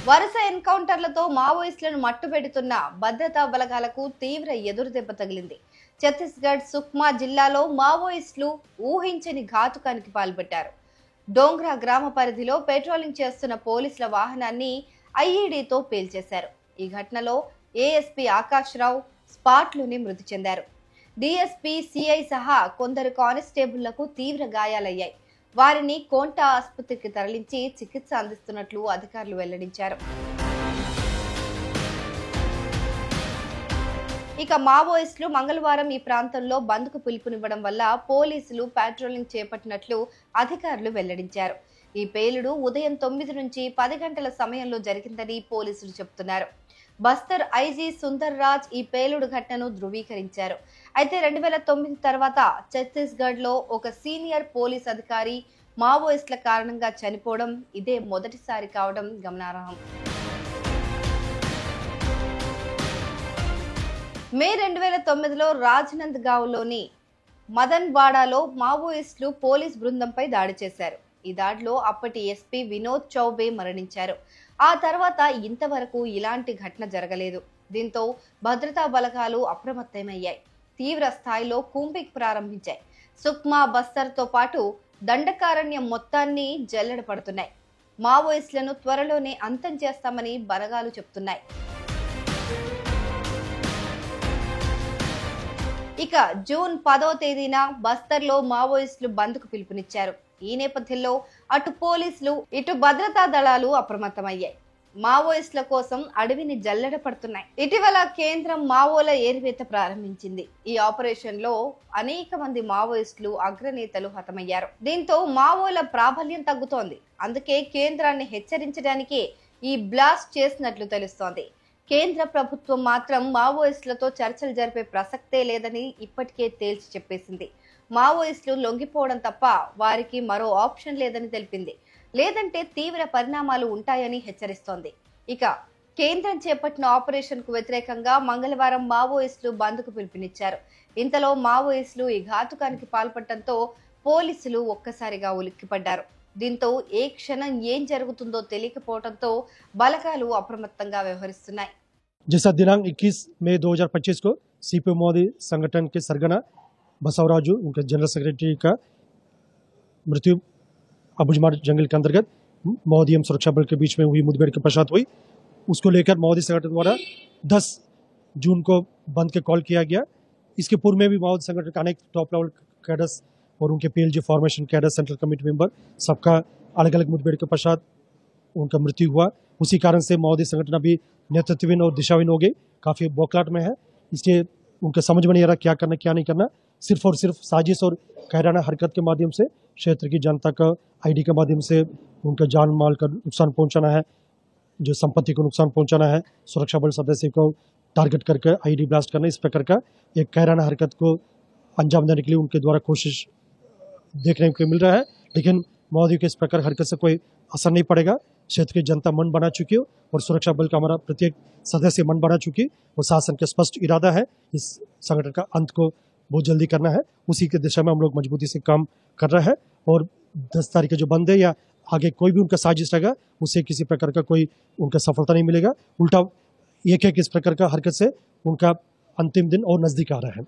వరుస ఎన్కౌంటర్లతో మావోయిస్టులను మట్టుపెడుతున్న భద్రతా బలగాలకు తీవ్ర ఎదురుదెబ్బ తగిలింది. ఛత్తీస్గఢ్ సుక్మా జిల్లాలో మావోయిస్టులు ఊహించని ఘాతుకానికి పాల్పడ్డారు. డోంగ్రా గ్రామ పరిధిలో పెట్రోలింగ్ చేస్తున్న పోలీసుల వాహనాన్ని ఐఈడీతో పేల్చేశారు. ఈ ఘటనలో ఏఎస్పీ ఆకాష్ రావు స్పాట్లోనే మృతి చెందారు. డీఎస్పీ, సిఐ సహా కొందరు కానిస్టేబుళ్లకు తీవ్ర గాయాలయ్యాయి. వారిని కోంటా ఆసుపత్రికి తరలించి చికిత్స అందిస్తున్నట్లు అధికారులు వెల్లడించారు. ఇక మావోయిస్టులు మంగళవారం ఈ ప్రాంతంలో బంద్కు పిలుపునివ్వడం వల్ల పోలీసులు పాట్రోలింగ్ చేపట్టినట్లు అధికారులు వెల్లడించారు. ఈ పేలుడు ఉదయం 9 నుంచి 10 గంటల సమయంలో జరిగిందని పోలీసులు చెబుతున్నారు. బస్తర్ ఐజీ సుందర్ రాజ్ ఈ పేలుడు ఘటనను ధృవీకరించారు. అయితే 2009 తర్వాత ఛత్తీస్గఢ్ లో ఒక సీనియర్ పోలీస్ అధికారి మావోయిస్టుల కారణంగా చనిపోవడం ఇదే మొదటిసారి కావడం గమనార్హం. మే 2009లో రాజ్నంద్ గావ్లోని మదన్వాడాలో మావోయిస్టులు పోలీస్ బృందంపై దాడి చేశారు. ఈ దాడిలో అప్పటి ఎస్పీ వినోద్ చౌబే మరణించారు. ఆ తర్వాత ఇంతవరకు ఇలాంటి ఘటన జరగలేదు. దీంతో భద్రతా బలగాలు అప్రమత్తమయ్యాయి. తీవ్ర స్థాయిలో కూంబింగ్ ప్రారంభించాయి. సుక్మా, బస్తర్తో పాటు దండకారణ్యం మొత్తాన్ని జల్లెడ పడుతున్నాయి. మావోయిస్టులను త్వరలోనే అంతం చేస్తామని బలగాలు చెప్తున్నాయి. ఇక జూన్ 10వ తేదీన బస్తర్లో మావోయిస్టులు బంద్కు పిలుపునిచ్చారు. ఈ నేపథ్యంలో అటు పోలీసులు, ఇటు భద్రతా దళాలు అప్రమత్తమయ్యాయి. మావోయిస్టుల కోసం అడవిని జల్లెడ పడుతున్నాయి. ఇటీవల కేంద్రం మావోల ఏరివేత ప్రారంభించింది. ఈ ఆపరేషన్ లో అనేక మంది మావోయిస్టులు, అగ్రనేతలు హతమయ్యారు. దీంతో మావోల ప్రాబల్యం తగ్గుతోంది. అందుకే కేంద్రాన్ని హెచ్చరించడానికే ఈ బ్లాస్ట్ చేసినట్లు తెలుస్తోంది. కేంద్ర ప్రభుత్వం మాత్రం మావోయిస్టులతో చర్చలు జరిపే ప్రసక్తే లేదని ఇప్పటికే తేల్చి చెప్పేసింది. మావోయిస్టులు లొంగిపోవడం తప్ప వారికి మరో ఆప్షన్ లేదని తెలిపింది. లేదంటే తీవ్ర పరిణామాలు ఉంటాయని హెచ్చరిస్తోంది. ఇక కేంద్రం చేపట్టిన ఆపరేషన్ కు వ్యతిరేకంగా మంగళవారం మావోయిస్టులు బంద్కు పిలుపునిచ్చారు. ఇంతలో మావోయిస్టులు ఈ ఘాతుకానికి పాల్పడటంతో పోలీసులు ఒక్కసారిగా ఉలిక్కిపడ్డారు. దీంతో ఏ క్షణం ఏం జరుగుతుందో తెలియకపోవడంతో బలగాలు అప్రమత్తంగా వ్యవహరిస్తున్నాయి. जैसा दिनांक 21 मई 2025 को सीपीओ मोदी संगठन के सरगना बसवराजू, उनके जनरल सेक्रेटरी का मृत्यु अबुजमार जंगल के अंतर्गत माओवादी एवं सुरक्षा बल के बीच में हुई मुठभेड़ के पश्चात हुई। उसको लेकर माओवादी संगठन द्वारा 10 जून को बंद के कॉल किया गया। इसके पूर्व में भी माओवादी संगठन के अनेक टॉप लेवल कैडर्स और उनके PLG formation cadre, central committee member, सबका अलग अलग मुठभेड़ के पश्चात उनका मृत्यु हुआ। उसी कारण से माओवादी संगठन अभी नेतृत्वहीन और दिशाहीन हो गई, काफ़ी बौखलाहट में है। इसलिए उनका समझ में नहीं आ रहा क्या करना क्या नहीं करना। सिर्फ और सिर्फ साजिश और कायराना हरकत के माध्यम से क्षेत्र की जनता का आईडी के माध्यम से उनका जान माल का नुकसान पहुंचाना है, जो संपत्ति को नुकसान पहुंचाना है, सुरक्षा बल सदस्य को टारगेट करके आईडी ब्लास्ट करना, इस प्रकार का एक कायराना हरकत को अंजाम देने के लिए उनके द्वारा कोशिश देखने को मिल रहा है। लेकिन माओवादी के इस प्रकार हरकत से कोई असर नहीं पड़ेगा। क्षेत्र की जनता मन बना चुकी है और सुरक्षा बल का हमारा प्रत्येक सदस्य मन बना चुकी और शासन का स्पष्ट इरादा है इस संगठन का अंत को बहुत जल्दी करना है। उसी के दिशा में हम लोग मजबूती से काम कर रहे हैं और 10 तारीख जो बंद है या आगे कोई भी उनका साजिश रहेगा उससे किसी प्रकार का कोई उनका सफलता नहीं मिलेगा। उल्टा एक इस प्रकार का हरकत से उनका अंतिम दिन और नजदीक आ रहा है।